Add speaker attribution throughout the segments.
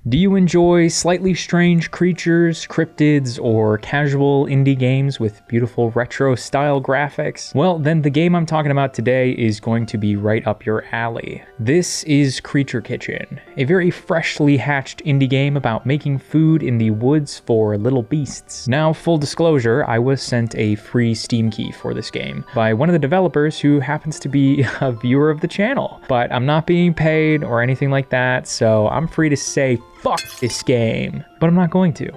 Speaker 1: Do you enjoy slightly strange creatures, cryptids, or casual indie games with beautiful retro-style graphics? Well, then the game I'm talking about today is going to be right up your alley. This is Creature Kitchen, a very freshly hatched indie game about making food in the woods for little beasts. Now, full disclosure, I was sent a free Steam key for this game by one of the developers who happens to be a viewer of the channel, but I'm not being paid or anything like that, so I'm free to say fuck this game, but I'm not going to.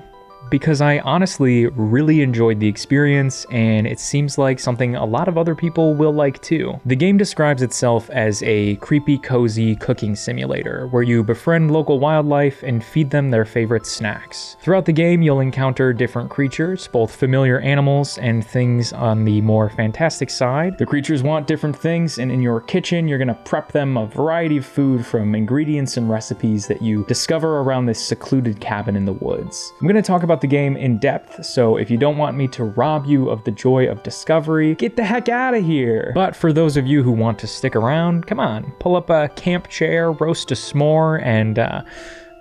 Speaker 1: Because I honestly really enjoyed the experience, and it seems like something a lot of other people will like too. The game describes itself as a creepy, cozy cooking simulator, where you befriend local wildlife and feed them their favorite snacks. Throughout the game, you'll encounter different creatures, both familiar animals and things on the more fantastic side. The creatures want different things, and in your kitchen, you're gonna prep them a variety of food from ingredients and recipes that you discover around this secluded cabin in the woods. I'm gonna talk about the game in depth, so if you don't want me to rob you of the joy of discovery, get the heck out of here. But for those of you who want to stick around, come on, pull up a camp chair, roast a s'more, and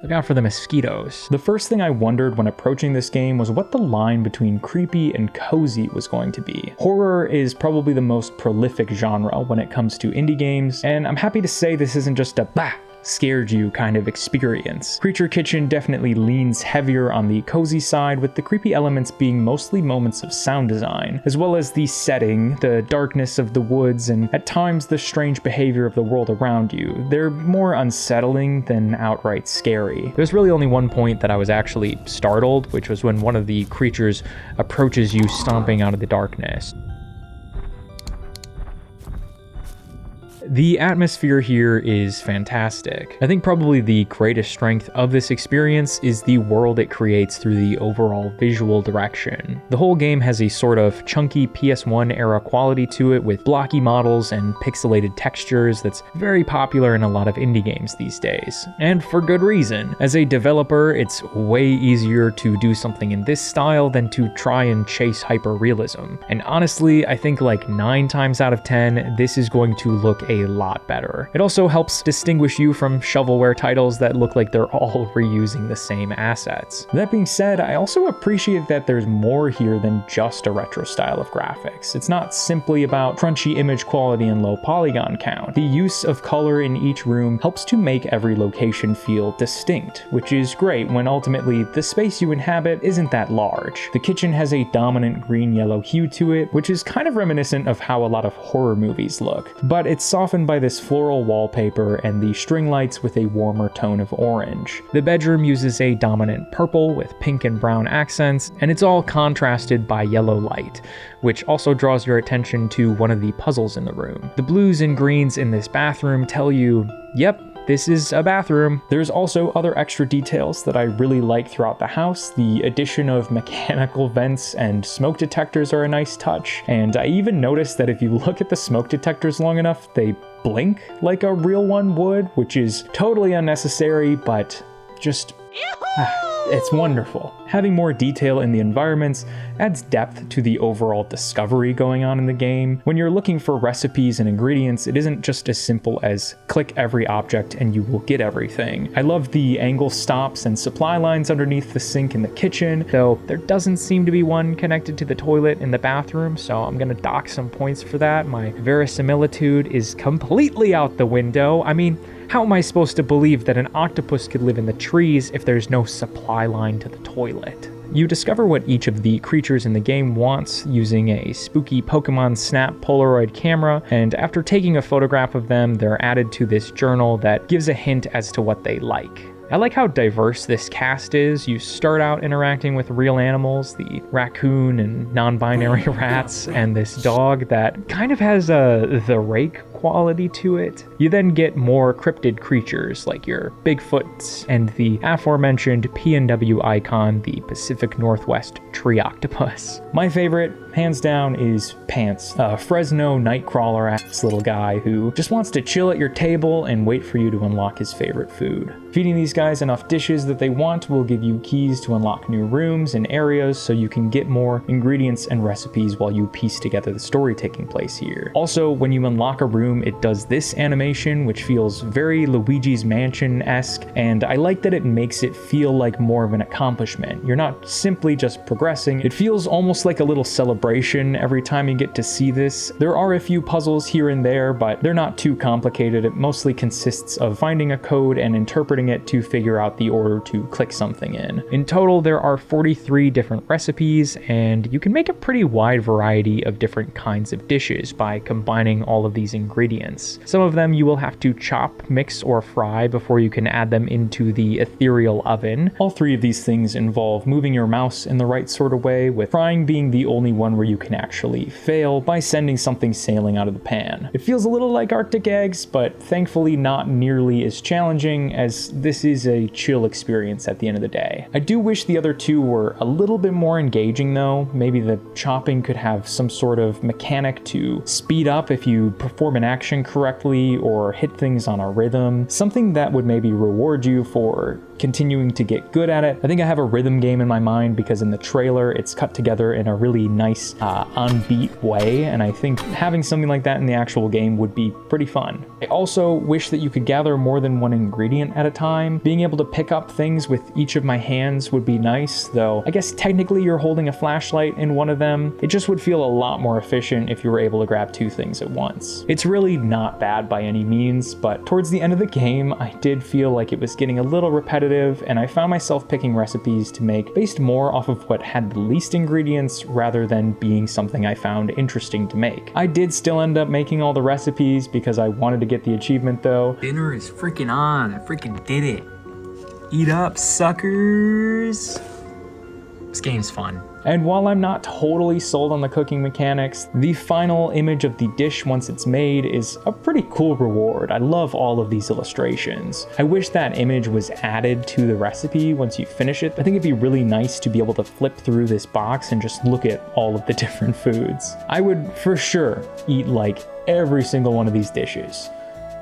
Speaker 1: look out for the mosquitoes. The first thing I wondered when approaching this game was what the line between creepy and cozy was going to be. Horror is probably the most prolific genre when it comes to indie games, and I'm happy to say this isn't just a bah, scared you kind of experience. Creature Kitchen definitely leans heavier on the cozy side, with the creepy elements being mostly moments of sound design, as well as the setting, the darkness of the woods, and at times the strange behavior of the world around you. They're more unsettling than outright scary. There's really only one point that I was actually startled, which was when one of the creatures approaches you stomping out of the darkness. The atmosphere here is fantastic. I think probably the greatest strength of this experience is the world it creates through the overall visual direction. The whole game has a sort of chunky PS1 era quality to it, with blocky models and pixelated textures that's very popular in a lot of indie games these days. And for good reason. As a developer, it's way easier to do something in this style than to try and chase hyper-realism. And honestly, I think like 9 times out of 10, this is going to look a lot better. It also helps distinguish you from shovelware titles that look like they're all reusing the same assets. That being said, I also appreciate that there's more here than just a retro style of graphics. It's not simply about crunchy image quality and low polygon count. The use of color in each room helps to make every location feel distinct, which is great when ultimately the space you inhabit isn't that large. The kitchen has a dominant green-yellow hue to it, which is kind of reminiscent of how a lot of horror movies look, but it's softened by this floral wallpaper and the string lights with a warmer tone of orange. The bedroom uses a dominant purple with pink and brown accents, and it's all contrasted by yellow light, which also draws your attention to one of the puzzles in the room. The blues and greens in this bathroom tell you, yep, this is a bathroom. There's also other extra details that I really like throughout the house. The addition of mechanical vents and smoke detectors are a nice touch, and I even noticed that if you look at the smoke detectors long enough, they blink like a real one would, which is totally unnecessary, but just it's wonderful. Having more detail in the environments adds depth to the overall discovery going on in the game. When you're looking for recipes and ingredients, it isn't just as simple as click every object and you will get everything. I love the angle stops and supply lines underneath the sink in the kitchen, though there doesn't seem to be one connected to the toilet in the bathroom, so I'm gonna dock some points for that. My verisimilitude is completely out the window. I mean, how am I supposed to believe that an octopus could live in the trees if there's no supply line to the toilet? You discover what each of the creatures in the game wants using a spooky Pokemon Snap Polaroid camera, and after taking a photograph of them, they're added to this journal that gives a hint as to what they like. I like how diverse this cast is. You start out interacting with real animals, the raccoon and non-binary rats, and this dog that kind of has the rake quality to it. You then get more cryptid creatures like your Bigfoots and the aforementioned PNW icon, the Pacific Northwest tree octopus. My favorite, hands down, is Pants, a Fresno nightcrawler-ass little guy who just wants to chill at your table and wait for you to unlock his favorite food. Feeding these guys enough dishes that they want will give you keys to unlock new rooms and areas so you can get more ingredients and recipes while you piece together the story taking place here. Also, when you unlock a room room, it does this animation, which feels very Luigi's Mansion-esque, and I like that it makes it feel like more of an accomplishment. You're not simply just progressing, it feels almost like a little celebration every time you get to see this. There are a few puzzles here and there, but they're not too complicated. It mostly consists of finding a code and interpreting it to figure out the order to click something in. In total, there are 43 different recipes, and you can make a pretty wide variety of different kinds of dishes by combining all of these ingredients. Some of them you will have to chop, mix, or fry before you can add them into the ethereal oven. All three of these things involve moving your mouse in the right sort of way, with frying being the only one where you can actually fail by sending something sailing out of the pan. It feels a little like Arctic eggs, but thankfully not nearly as challenging, as this is a chill experience at the end of the day. I do wish the other two were a little bit more engaging though. Maybe the chopping could have some sort of mechanic to speed up if you perform an action correctly or hit things on a rhythm. Something that would maybe reward you for continuing to get good at it. I think I have a rhythm game in my mind because in the trailer it's cut together in a really nice on beat way, and I think having something like that in the actual game would be pretty fun. I also wish that you could gather more than one ingredient at a time. Being able to pick up things with each of my hands would be nice, though I guess technically you're holding a flashlight in one of them. It just would feel a lot more efficient if you were able to grab two things at once. It's really not bad by any means, but towards the end of the game I did feel like it was getting a little repetitive, and I found myself picking recipes to make based more off of what had the least ingredients rather than being something I found interesting to make. I did still end up making all the recipes because I wanted to get the achievement though. Dinner is freaking on. I freaking did it. Eat up, suckers. This game's fun. And while I'm not totally sold on the cooking mechanics, the final image of the dish once it's made is a pretty cool reward. I love all of these illustrations. I wish that image was added to the recipe once you finish it. I think it'd be really nice to be able to flip through this box and just look at all of the different foods. I would for sure eat like every single one of these dishes,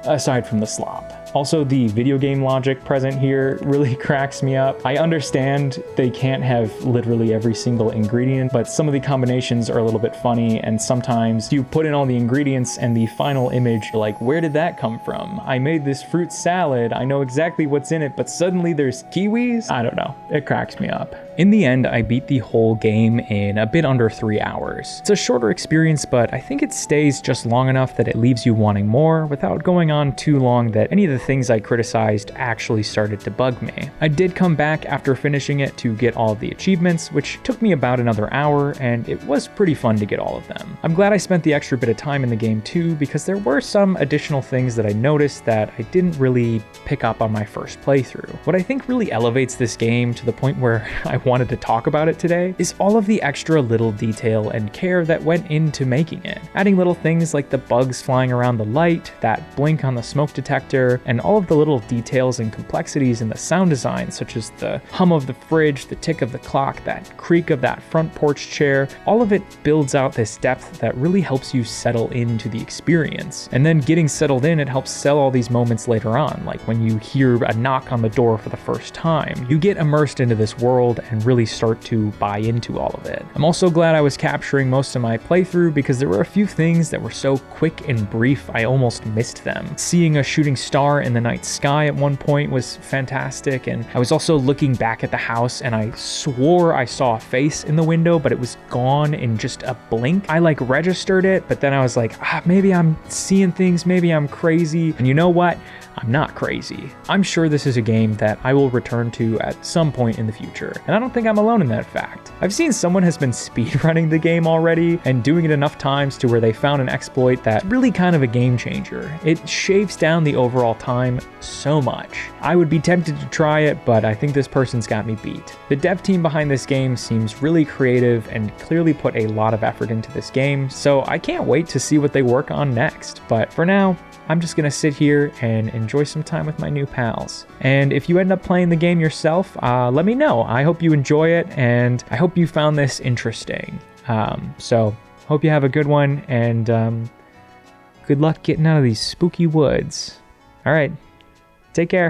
Speaker 1: aside from the slop. Also, the video game logic present here really cracks me up. I understand they can't have literally every single ingredient, but some of the combinations are a little bit funny, and sometimes you put in all the ingredients and the final image, you're like, where did that come from? I made this fruit salad, I know exactly what's in it, but suddenly there's kiwis? I don't know, it cracks me up. In the end, I beat the whole game in a bit under 3 hours. It's a shorter experience, but I think it stays just long enough that it leaves you wanting more without going on too long that any of the things I criticized actually started to bug me. I did come back after finishing it to get all of the achievements, which took me about another hour, and it was pretty fun to get all of them. I'm glad I spent the extra bit of time in the game too, because there were some additional things that I noticed that I didn't really pick up on my first playthrough. What I think really elevates this game to the point where I wanted to talk about it today is all of the extra little detail and care that went into making it. Adding little things like the bugs flying around the light, that blink on the smoke detector, and all of the little details and complexities in the sound design, such as the hum of the fridge, the tick of the clock, that creak of that front porch chair. All of it builds out this depth that really helps you settle into the experience. And then getting settled in, it helps sell all these moments later on, like when you hear a knock on the door for the first time. You get immersed into this world and really start to buy into all of it. I'm also glad I was capturing most of my playthrough because there were a few things that were so quick and brief I almost missed them. Seeing a shooting star in the night sky at one point was fantastic, and I was also looking back at the house and I swore I saw a face in the window, but it was gone in just a blink. I like registered it, but then I was like, maybe I'm seeing things, maybe I'm crazy. And you know what? I'm not crazy. I'm sure this is a game that I will return to at some point in the future, and I don't think I'm alone in that fact. I've seen someone has been speedrunning the game already and doing it enough times to where they found an exploit that's really kind of a game changer. It shaves down the overall time so much. I would be tempted to try it, but I think this person's got me beat. The dev team behind this game seems really creative and clearly put a lot of effort into this game, so I can't wait to see what they work on next. But for now, I'm just gonna sit here and enjoy some time with my new pals. And if you end up playing the game yourself, let me know. I hope you enjoy it, and I hope you found this interesting. So hope you have a good one, and good luck getting out of these spooky woods. All right, take care.